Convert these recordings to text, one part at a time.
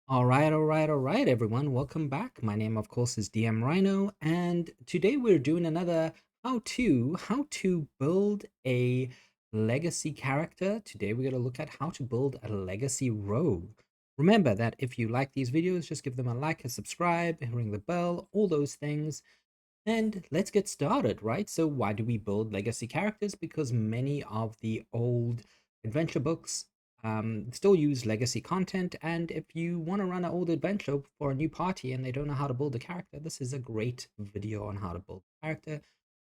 All right, everyone. Welcome back. My name, of course, is DM Rhino, and today we're doing another how to build a legacy character. Today we're going to look at how to build a legacy rogue. Remember that if you like these videos, just give them a like, a subscribe, ring the bell, all those things. And let's get started, right? So why do we build legacy characters? Because many of the old adventure books still use legacy content. And if you want to run an old adventure for a new party and they don't know how to build a character, this is a great video on how to build a character.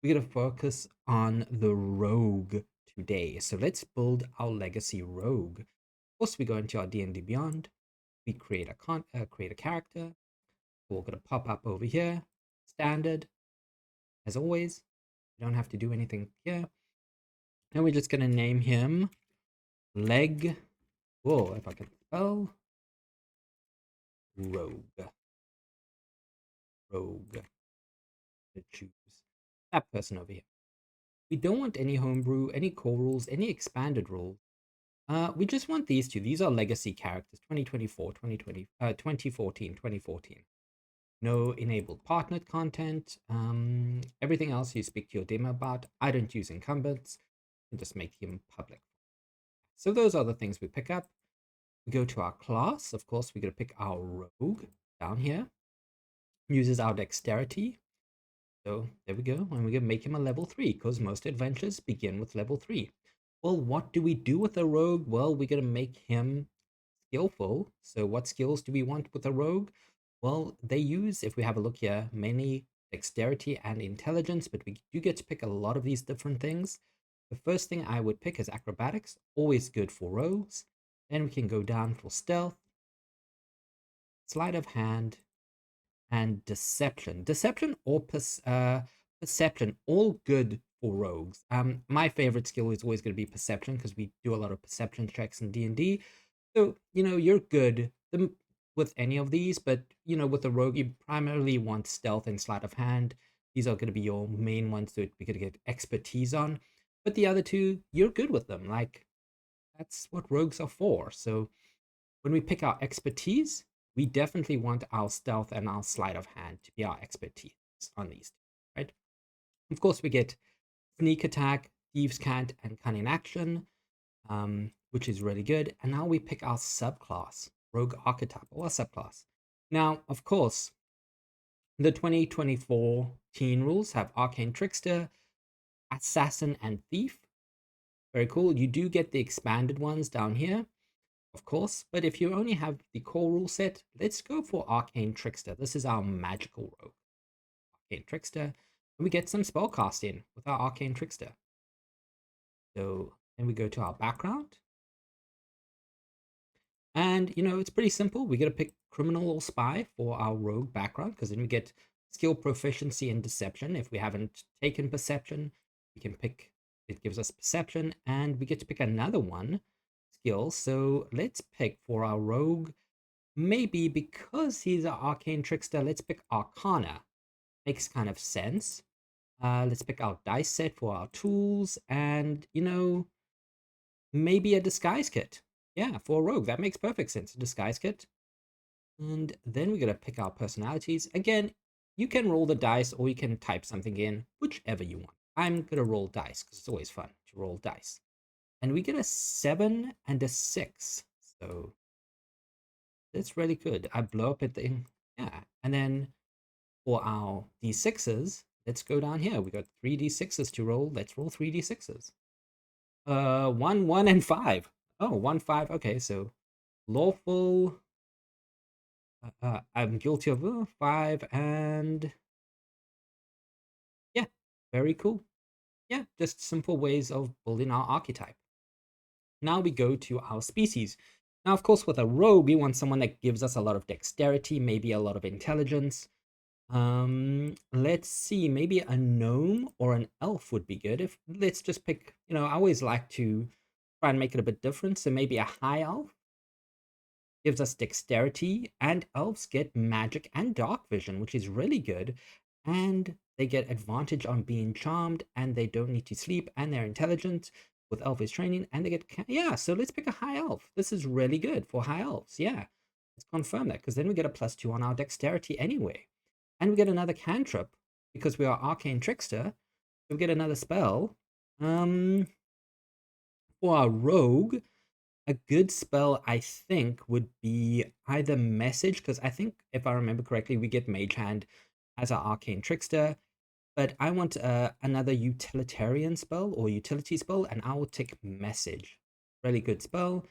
We're going to focus on the rogue today. So let's build our legacy rogue. Of course, we go into our D&D Beyond. We create a character. We're going to pop up over here. Standard. As always, you don't have to do anything here. And we're just going to name him Leg. Whoa, if I can spell Rogue. Rogue. To choose that person over here. We don't want any homebrew, any core rules, any expanded rules. We just want these two. These are legacy characters 2024, 2020, 2014, 2014. No enabled partner content. Everything else you speak to your demo about. I don't use incumbents. And just make him public. So those are the things we pick up. We go to our class. Of course, we're going to pick our rogue down here. Uses our dexterity. So there we go. And we're going to make him a level 3 because most adventures begin with level 3. Well, what do we do with a rogue? Well, we're going to make him skillful. So what skills do we want with a rogue? Well, they use, if we have a look here, mainly dexterity and intelligence, but we do get to pick a lot of these different things. The first thing I would pick is acrobatics, always good for rogues. Then we can go down for stealth, sleight of hand, and deception. Deception or perception, all good for rogues. My favorite skill is always going to be perception because we do a lot of perception checks in D&D. So, you're good with any of these, but, with a rogue, you primarily want stealth and sleight of hand. These are going to be your main ones that we're going to get expertise on. But the other two, you're good with them. Like, that's what rogues are for. So when we pick our expertise, we definitely want our stealth and our sleight of hand to be our expertise on these, right? Of course, we get sneak attack, thieves cant, and cunning action, which is really good. And now we pick our subclass, rogue archetype, or subclass. Now, of course, the 2024 teen rules have arcane trickster, assassin, and thief. Very cool. You do get the expanded ones down here, of course, but if you only have the core rule set, let's go for arcane trickster. This is our magical rogue. Arcane trickster. And we get some spellcast in with our arcane trickster. So then we go to our background. And, it's pretty simple. We got to pick criminal or spy for our rogue background, because then we get skill proficiency in deception. If we haven't taken perception, we can pick, it gives us perception, and we get to pick another one skill. So let's pick for our rogue, maybe because he's an arcane trickster, let's pick Arcana. Makes kind of sense. Let's pick our dice set for our tools, and, maybe a disguise kit. Yeah, for a rogue, that makes perfect sense. A disguise kit. And then we're going to pick our personalities. Again, you can roll the dice or you can type something in, whichever you want. I'm going to roll dice because it's always fun to roll dice. And we get a 7 and a 6. So that's really good. I blow up at the, yeah. And then for our d6s, let's go down here. We got 3 d6s to roll. Let's roll 3 d6s. 1, 1, and 5. Oh, 1, 5. Okay, so lawful. I'm guilty of 5, and yeah, very cool. Yeah, just simple ways of building our archetype. Now we go to our species. Now, of course, with a rogue, we want someone that gives us a lot of dexterity, maybe a lot of intelligence. Let's see, maybe a gnome or an elf would be good. If let's just pick, I always like to try and make it a bit different. So maybe a high elf gives us dexterity, and elves get magic and dark vision, which is really good. And they get advantage on being charmed, and they don't need to sleep, and they're intelligent with elfish training, and they get, yeah, so let's pick a high elf. This is really good for high elves. Yeah, Let's confirm that, because then we get a +2 on our dexterity anyway. And we get another cantrip, because we are Arcane Trickster. So we get another spell. For our rogue, a good spell, I think, would be either Message, because I think, if I remember correctly, we get Mage Hand as our Arcane Trickster. But I want another utilitarian spell or utility spell, and I will take Message. Really good spell.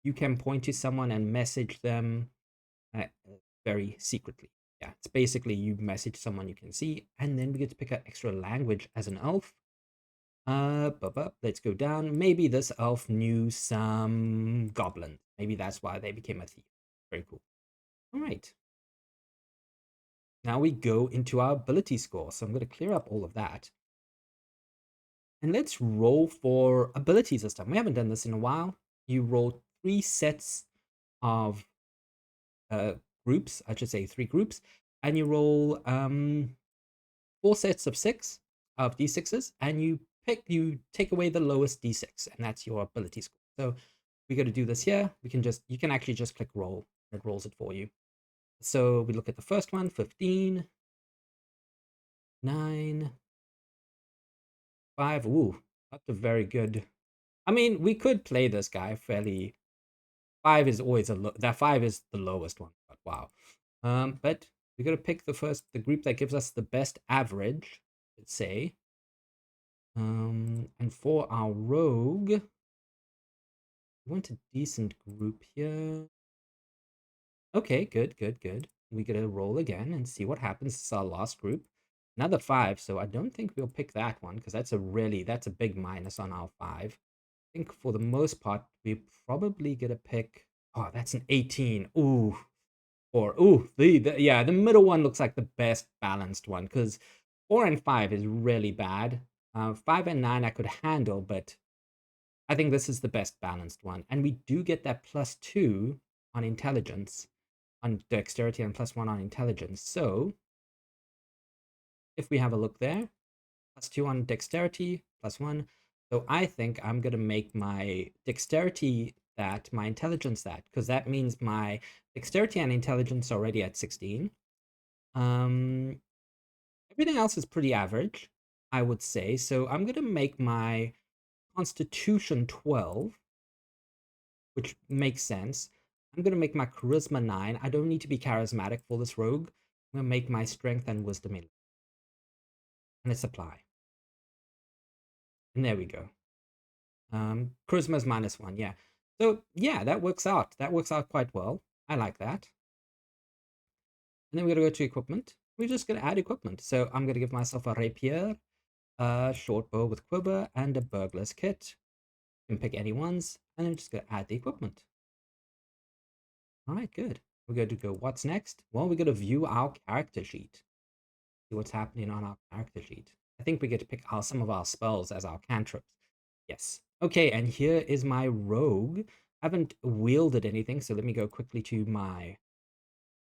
You can point to someone and message them very secretly. Yeah, it's basically you message someone you can see, and then we get to pick an extra language as an elf. Let's go down. Maybe this elf knew some goblin. Maybe that's why they became a thief. Very cool. All right. Now we go into our ability score. So I'm going to clear up all of that. And let's roll for abilities this time. We haven't done this in a while. You roll 3 sets of groups, I should say 3 groups, and you roll 4 sets of 6 of d6s, and you take away the lowest d6, and that's your ability score. So we got to do this here. You can actually just click roll, and it rolls it for you. So we look at the first one, 15, 9, 5. Ooh, that's a very good. I mean, we could play this guy fairly. 5 is always that 5 is the lowest one, but wow. But we got to pick the group that gives us the best average, let's say. And for our rogue, we want a decent group here. Okay, good. We got to roll again and see what happens. This is our last group. Another 5, so I don't think we'll pick that one, because that's a big minus on our 5. I think for the most part, we're probably gonna pick. Oh, that's an 18. Ooh. Or the middle one looks like the best balanced one, because 4 and 5 is really bad. 5 and 9 I could handle, but I think this is the best balanced one. And we do get that +2 on intelligence, on dexterity, and +1 on intelligence. So if we have a look there, +2 on dexterity, +1. So I think I'm gonna make my dexterity that, my intelligence that, because that means my dexterity and intelligence are already at 16. Everything else is pretty average, I would say. So I'm gonna make my Constitution 12, which makes sense. I'm gonna make my Charisma 9. I don't need to be charismatic for this rogue. I'm gonna make my Strength and Wisdom 11. And it's apply. And there we go. Charisma's -1, yeah. So yeah, that works out. That works out quite well. I like that. And then we're gonna go to equipment. We're just gonna add equipment. So I'm gonna give myself a rapier, a short bow with quiver, and a burglar's kit. You can pick any ones, and I'm just gonna add the equipment. All right, good. We're going to go, what's next? Well, we're gonna view our character sheet. See what's happening on our character sheet. I think we get to pick some of our spells as our cantrips. Yes. Okay, and here is my rogue. I haven't wielded anything, so let me go quickly to my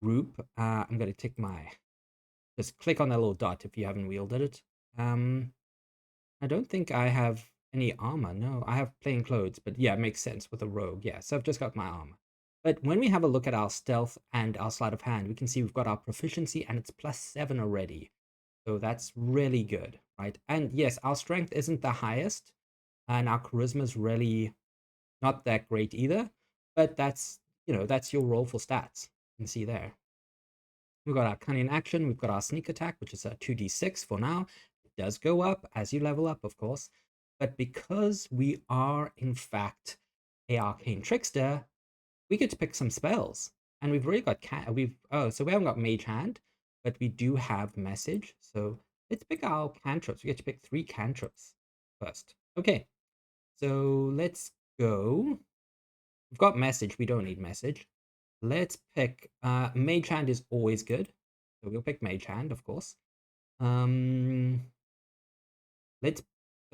group. I'm going to take just click on that little dot if you haven't wielded it. I don't think I have any armor. No, I have plain clothes, but yeah, it makes sense with a rogue. Yeah, so I've just got my armor. But when we have a look at our stealth and our sleight of hand, we can see we've got our proficiency, and it's +7 already. So that's really good, right? And yes, our strength isn't the highest, and our charisma is really not that great either. But that's your roll for stats. You can see there. We've got our cunning action. We've got our sneak attack, which is a 2d6 for now. It does go up as you level up, of course. But because we are, in fact, a arcane trickster, we get to pick some spells. And we've already got so we haven't got Mage Hand, but we do have Message. So let's pick our cantrips. We get to pick 3 cantrips first. Okay, so let's go. We've got Message. We don't need Message. Let's pick Mage Hand is always good. So we'll pick Mage Hand, of course. So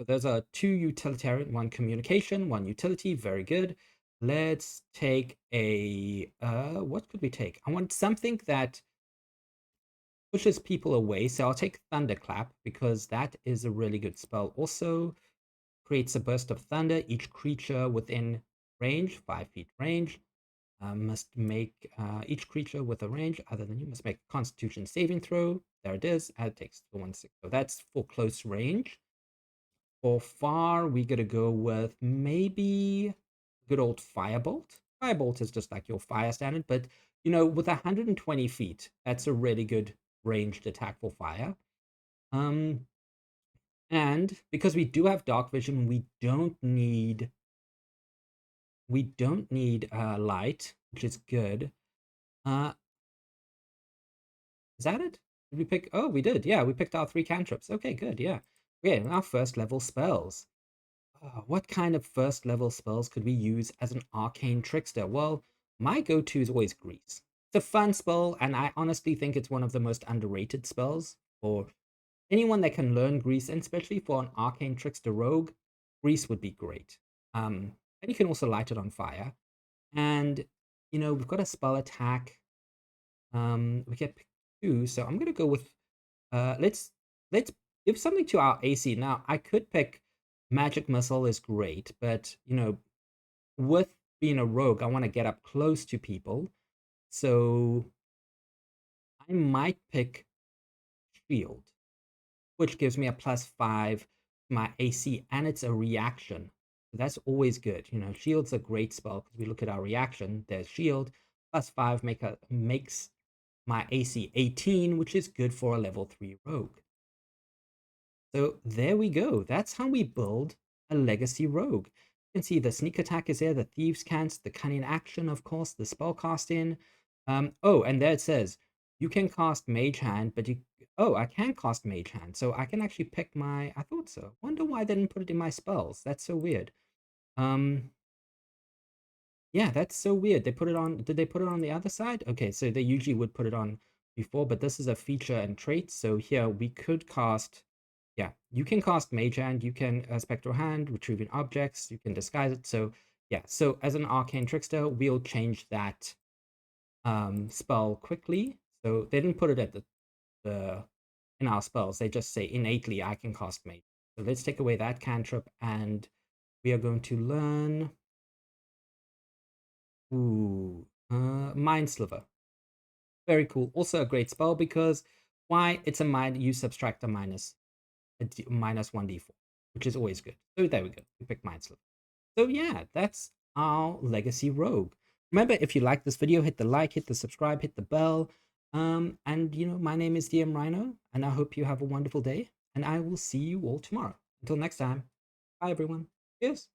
those are 2 utilitarian, 1 communication, 1 utility. Very good. Let's take a what could we take? I want something that pushes people away. So I'll take Thunderclap, because that is a really good spell. Also creates a burst of thunder. Each creature within range, 5 feet range, Must make each creature with a range other than you must make a Constitution saving throw. There it is. Add takes 1/6. So that's for close range. For far, we're gonna go with maybe good old Firebolt. Firebolt is just like your fire standard, but with 120 feet, that's a really good ranged attack for fire. And because we do have dark vision, we don't need light, which is good. Uh, is that it? Did we pick? Oh, we did. Yeah, we picked our 3 cantrips. Okay, good. Yeah. Okay, our first level spells. What kind of first level spells could we use as an arcane trickster? Well, my go-to is always Grease. It's a fun spell, and I honestly think it's one of the most underrated spells for anyone that can learn Grease, and especially for an arcane trickster rogue. Grease would be great. And you can also light it on fire. And we've got a spell attack. We get 2, so I'm gonna go with let's give something to our AC. Now I could pick Magic Missile is great, but with being a rogue, I want to get up close to people. So I might pick Shield, which gives me a +5 to my AC, and it's a reaction. So that's always good. Shield's a great spell because we look at our reaction. There's Shield, +5 makes my AC 18, which is good for a level 3 rogue. So there we go. That's how we build a legacy rogue. You can see the sneak attack is there, the thieves cant, the cunning action, of course, the spell casting. Oh, and there it says you can cast mage hand, but I can cast mage hand, so I can actually pick my. I thought so. Wonder why they didn't put it in my spells. That's so weird. Yeah, that's so weird. They put it on. Did they put it on the other side? Okay, so they usually would put it on before, but this is a feature and trait. So here we could cast. Yeah, you can cast Mage Hand. You can Spectral Hand, retrieving objects. You can disguise it. So yeah, so as an Arcane Trickster, we'll change that spell quickly. So they didn't put it at the in our spells. They just say innately I can cast Mage. So let's take away that cantrip, and we are going to learn. Ooh, Mind Sliver. Very cool. Also a great spell because why? It's a mind. You subtract a minus 1d4, which is always good. So there we go. We pick Mind Sliver. So yeah, that's our Legacy Rogue. Remember, if you like this video, hit the like, hit the subscribe, hit the bell. And my name is DM Rhino, and I hope you have a wonderful day. And I will see you all tomorrow. Until next time, bye everyone. Cheers.